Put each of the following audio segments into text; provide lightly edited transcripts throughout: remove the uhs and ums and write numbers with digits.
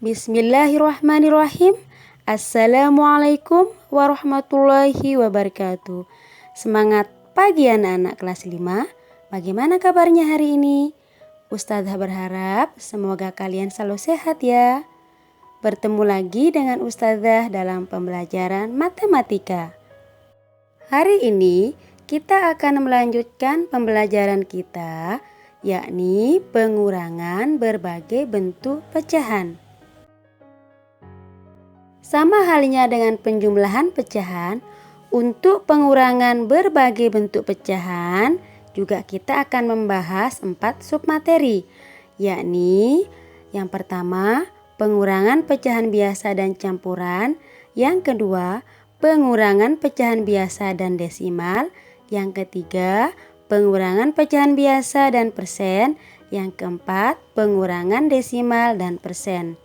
Bismillahirrahmanirrahim. Assalamualaikum warahmatullahi wabarakatuh. Semangat pagi anak-anak kelas 5. Bagaimana kabarnya hari ini? Ustazah berharap semoga kalian selalu sehat ya. Bertemu lagi dengan Ustazah dalam pembelajaran matematika. Hari ini kita akan melanjutkan pembelajaran kita, yakni pengurangan berbagai bentuk pecahan. Sama halnya dengan penjumlahan pecahan, untuk pengurangan berbagai bentuk pecahan juga kita akan membahas 4 submateri, yakni yang pertama pengurangan pecahan biasa dan campuran, yang kedua pengurangan pecahan biasa dan desimal, yang ketiga pengurangan pecahan biasa dan persen, yang keempat pengurangan desimal dan persen.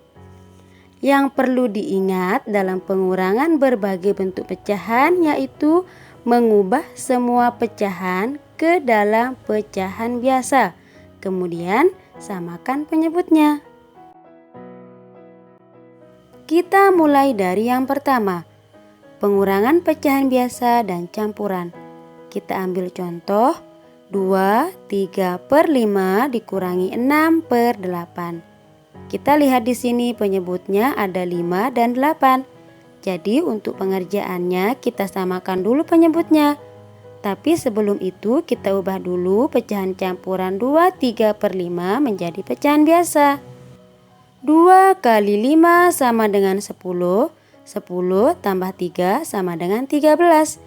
Yang perlu diingat dalam pengurangan berbagai bentuk pecahan yaitu mengubah semua pecahan ke dalam pecahan biasa, kemudian samakan penyebutnya. Kita mulai dari yang pertama, pengurangan pecahan biasa dan campuran. Kita ambil contoh 2/3/5 dikurangi 6/8. Kita lihat di sini penyebutnya ada 5 dan 8. Jadi untuk pengerjaannya kita samakan dulu penyebutnya. Tapi sebelum itu kita ubah dulu pecahan campuran 2/3/5 menjadi pecahan biasa. 2 kali 5 sama dengan 10. 10 tambah 3 sama dengan 13.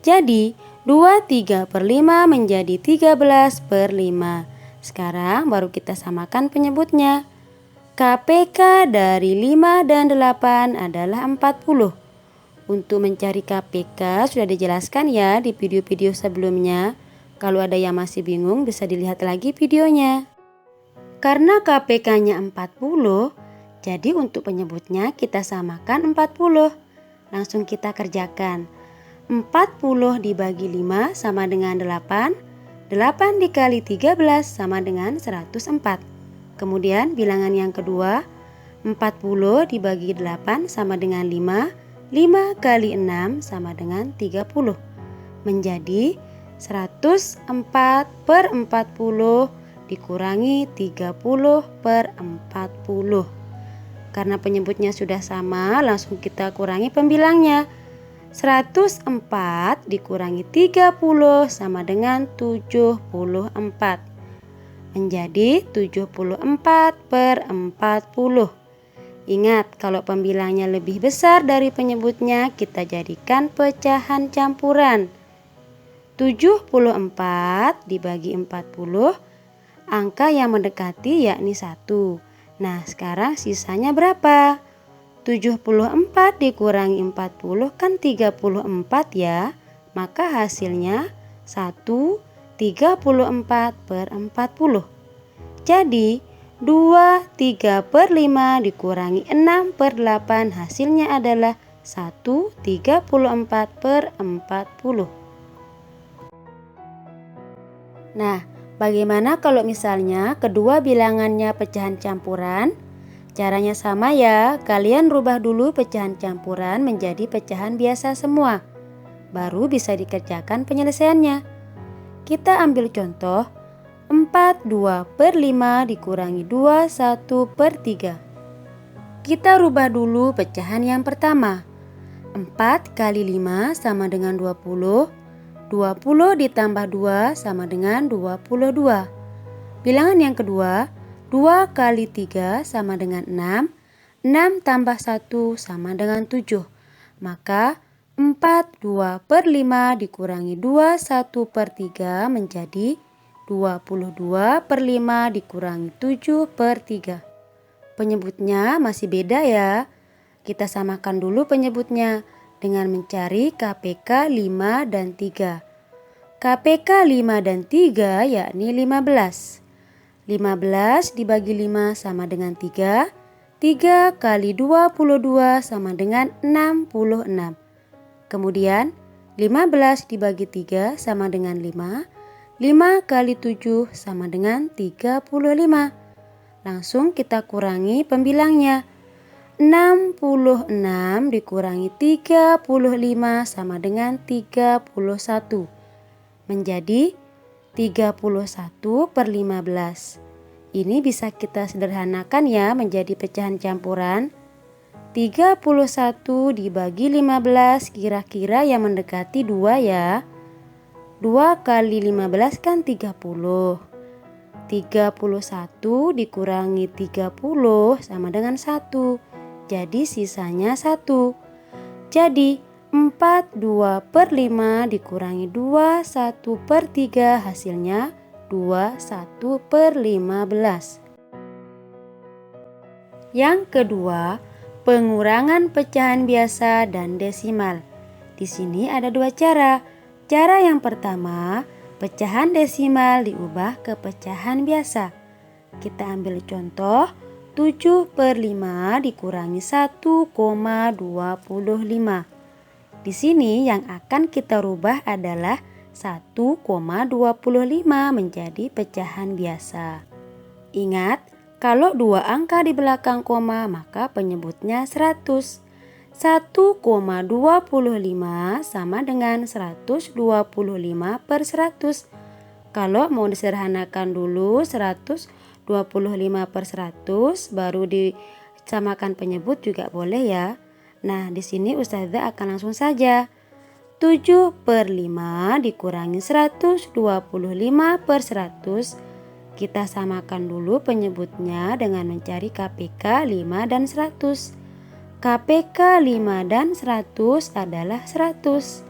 Jadi 2/3/5 menjadi 13/5. Sekarang baru kita samakan penyebutnya. KPK dari 5 dan 8 adalah 40. Untuk mencari KPK sudah dijelaskan ya di video-video sebelumnya. Kalau ada yang masih bingung bisa dilihat lagi videonya. Karena KPK-nya 40, jadi untuk penyebutnya kita samakan 40. Langsung kita kerjakan. 40 dibagi 5 sama dengan 8. 8 dikali 13 sama dengan 104. Kemudian bilangan yang kedua, 40 dibagi 8 sama dengan 5. 5 kali 6 sama dengan 30. Menjadi 104/40 dikurangi 30/40. Karena penyebutnya sudah sama, langsung kita kurangi pembilangnya. 104 dikurangi 30 sama dengan 74. Menjadi 74/40. Ingat, kalau pembilangnya lebih besar dari penyebutnya, kita jadikan pecahan campuran. 74 dibagi 40, angka yang mendekati yakni 1. Nah, sekarang sisanya berapa? 74 dikurangi 40 kan 34 ya. Maka hasilnya 1/34/40. Jadi 2/3/5 dikurangi 6/8 hasilnya adalah 1/34/40. Nah, bagaimana kalau misalnya kedua bilangannya pecahan campuran? Caranya sama ya, kalian rubah dulu pecahan campuran menjadi pecahan biasa semua. Baru bisa dikerjakan penyelesaiannya. Kita ambil contoh 42/5 dikurangi 21/3. Kita rubah dulu pecahan yang pertama. 4 kali 5 sama dengan 20. 20 ditambah 2 sama dengan 22. Bilangan yang kedua, 2 kali 3 sama dengan 6. 6 tambah 1 sama dengan 7. Maka 42/5 dikurangi 21/3 menjadi 22/5 dikurangi 7/3. Penyebutnya masih beda ya. Kita samakan dulu penyebutnya dengan mencari KPK 5 dan 3. KPK 5 dan 3 yakni 15. 15 dibagi 5 sama dengan 3. 3 kali 22 sama dengan 66. Kemudian 15 dibagi 3 sama dengan 5. 5 kali 7 sama dengan 35. Langsung kita kurangi pembilangnya. 66 dikurangi 35 sama dengan 31. Menjadi 31/15. Ini bisa kita sederhanakan ya menjadi pecahan campuran. 31 dibagi 15 kira-kira yang mendekati 2 ya. 2 kali 15 kan 30. 31 dikurangi 30 sama dengan 1. Jadi sisanya 1. Jadi 42/5 dikurangi 21/3 hasilnya 21/15. Yang kedua, pengurangan pecahan biasa dan desimal. Di sini ada dua cara. Cara yang pertama, pecahan desimal diubah ke pecahan biasa. Kita ambil contoh 7/5 dikurangi 1,25. Di sini yang akan kita rubah adalah 1,25 menjadi pecahan biasa. Ingat, kalau dua angka di belakang koma maka penyebutnya 100. 1,25 sama dengan 125/100. Kalau mau disederhanakan dulu 125/100 baru disamakan penyebut juga boleh ya. Nah, di sini Ustazah akan langsung saja. 7/5 dikurangi 125/100. Kita samakan dulu penyebutnya dengan mencari KPK 5 dan 100. KPK 5 dan 100 adalah 100.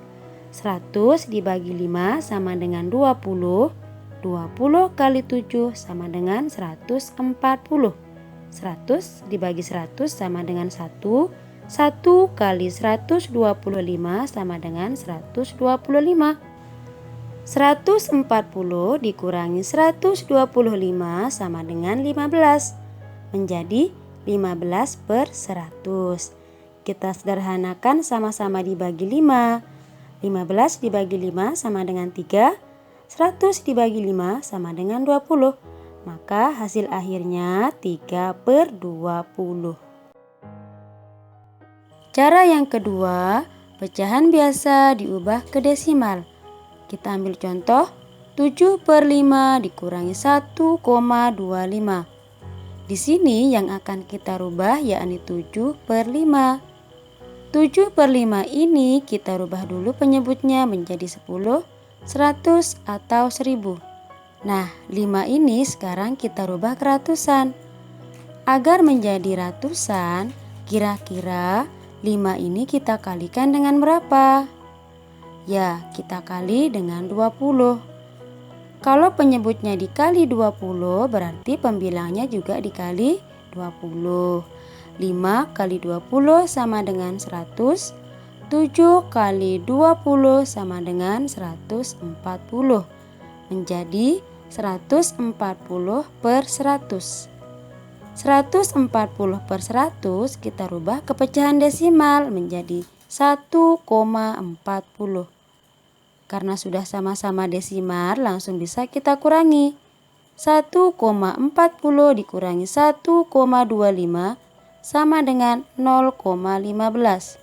100 dibagi 5 sama dengan 20. 20 kali 7 sama dengan 140. 100 dibagi 100 sama dengan 1. 1 kali 125 sama dengan 125. 140 dikurangi 125 sama dengan 15. Menjadi 15/100. Kita sederhanakan sama-sama dibagi 5. 15 dibagi 5 sama dengan 3. 100 dibagi 5 sama dengan 20. Maka hasil akhirnya 3/20. Cara yang kedua, pecahan biasa diubah ke desimal. Kita ambil contoh 7/5 dikurangi 1,25. Di sini yang akan kita rubah yakni 7/5. 7/5 ini kita rubah dulu penyebutnya menjadi 10, 100 atau 1000. Nah, 5 ini sekarang kita rubah ke ratusan. Agar menjadi ratusan, kira-kira 5 ini kita kalikan dengan berapa? Ya, kita kali dengan 20. Kalau penyebutnya dikali 20 berarti pembilangnya juga dikali 20. 5 kali 20 sama dengan 100. 7 kali 20 sama dengan 140. Menjadi 140/100. 140/100 kita rubah ke pecahan desimal menjadi 1,40. Karena sudah sama-sama desimal langsung bisa kita kurangi. 1,40 dikurangi 1,25 sama dengan 0,15.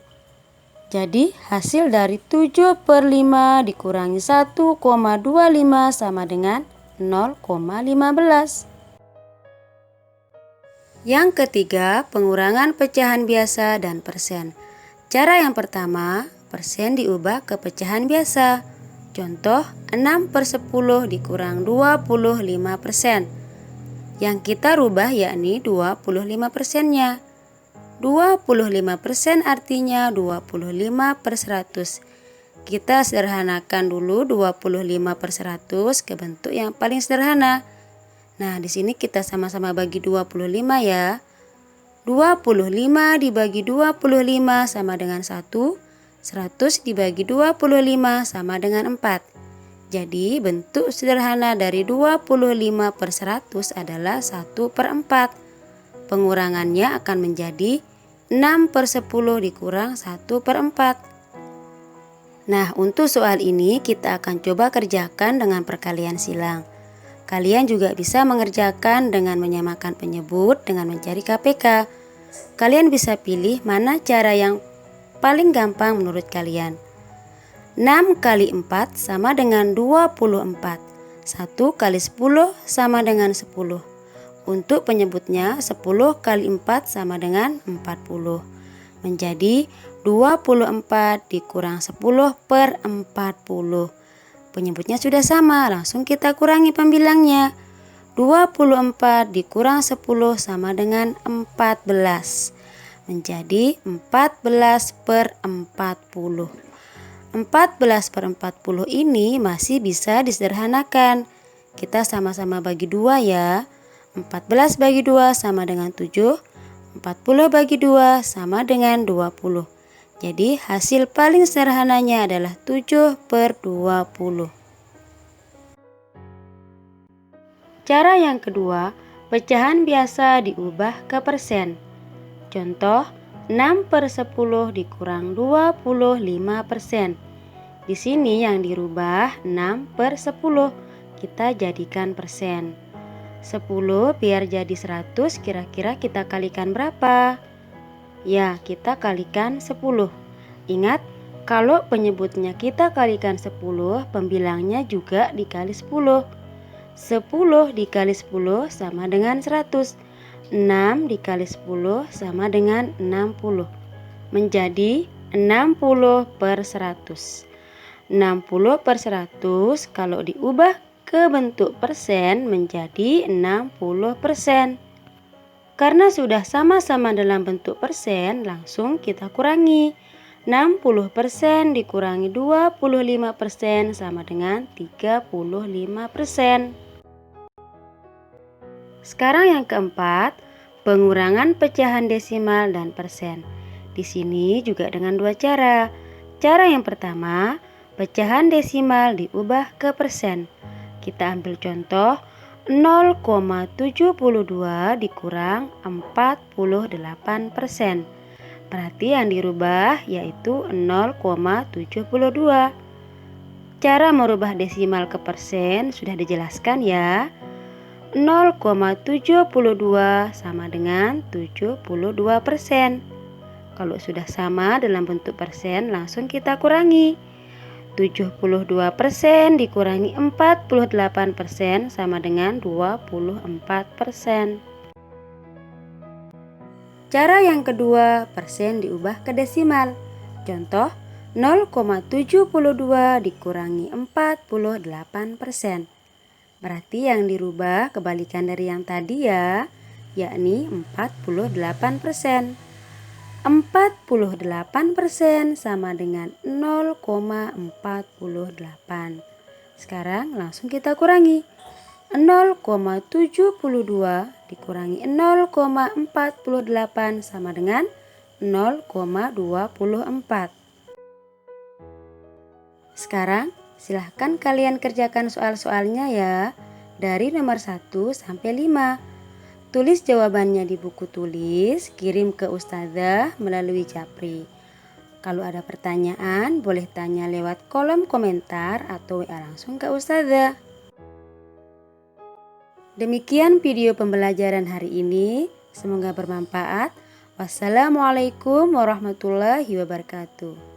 Jadi hasil dari 7/5 dikurangi 1,25 sama dengan 0,15. Yang ketiga, pengurangan pecahan biasa dan persen. Cara yang pertama, persen diubah ke pecahan biasa. Contoh 6/10 dikurang 25%. Yang kita rubah yakni 25%-nya. 25% artinya 25/100. Kita sederhanakan dulu 25/100 ke bentuk yang paling sederhana. Nah, di sini kita sama-sama bagi 25 ya. 25 dibagi 25 sama dengan 1. 100 dibagi 25 sama dengan 4. Jadi bentuk sederhana dari 25/100 adalah 1/4. Pengurangannya akan menjadi 6/10 dikurang 1/4. Nah, untuk soal ini kita akan coba kerjakan dengan perkalian silang. Kalian juga bisa mengerjakan dengan menyamakan penyebut dengan mencari KPK. Kalian bisa pilih mana cara yang paling gampang menurut kalian. 6 kali 4 sama dengan 24. 1 kali 10 sama dengan 10. Untuk penyebutnya 10 kali 4 sama dengan 40. Menjadi 24 dikurang 10 per 40. Penyebutnya sudah sama, langsung kita kurangi pembilangnya. 24 dikurang 10 sama dengan 14. Menjadi 14 per 40. 14 per 40 ini masih bisa disederhanakan. Kita sama-sama bagi 2 ya. 14 bagi 2 sama dengan 7. 40 bagi 2 sama dengan 20. Jadi hasil paling sederhananya adalah 7 per 20. Cara yang kedua, pecahan biasa diubah ke persen. Contoh, 6 per 10 dikurang 25%. Di sini yang dirubah 6 per 10. Kita jadikan persen. 10 biar jadi 100, kira-kira kita kalikan berapa? Ya, kita kalikan 10. Ingat, kalau penyebutnya kita kalikan 10, pembilangnya juga dikali 10. 10 dikali 10 sama dengan 100. 6 dikali 10 sama dengan 60. Menjadi 60 per 100. 60 per 100 kalau diubah ke bentuk persen menjadi 60%. Karena sudah sama-sama dalam bentuk persen, langsung kita kurangi. 60% dikurangi 25% sama dengan 35%. Sekarang yang keempat, pengurangan pecahan desimal dan persen. Di sini juga dengan dua cara. Cara yang pertama, pecahan desimal diubah ke persen. Kita ambil contoh 0,72 dikurang 48%. Berarti yang dirubah yaitu 0,72. Cara merubah desimal ke persen sudah dijelaskan ya. 0,72 sama dengan 72%. Kalau sudah sama dalam bentuk persen, langsung kita kurangi. 72% dikurangi 48% sama dengan 24%. Cara yang kedua, persen diubah ke desimal. Contoh, 0,72 dikurangi 48%. Berarti yang dirubah kebalikan dari yang tadi ya, yakni 48%. 48% sama dengan 0,48. Sekarang langsung kita kurangi. 0,72 dikurangi 0,48 sama dengan 0,24. Sekarang silahkan kalian kerjakan soal-soalnya ya, dari nomor 1 sampai 5. Tulis jawabannya di buku tulis, kirim ke Ustazah melalui Japri. Kalau ada pertanyaan, boleh tanya lewat kolom komentar atau WA langsung ke Ustazah. Demikian video pembelajaran hari ini, semoga bermanfaat. Wassalamualaikum warahmatullahi wabarakatuh.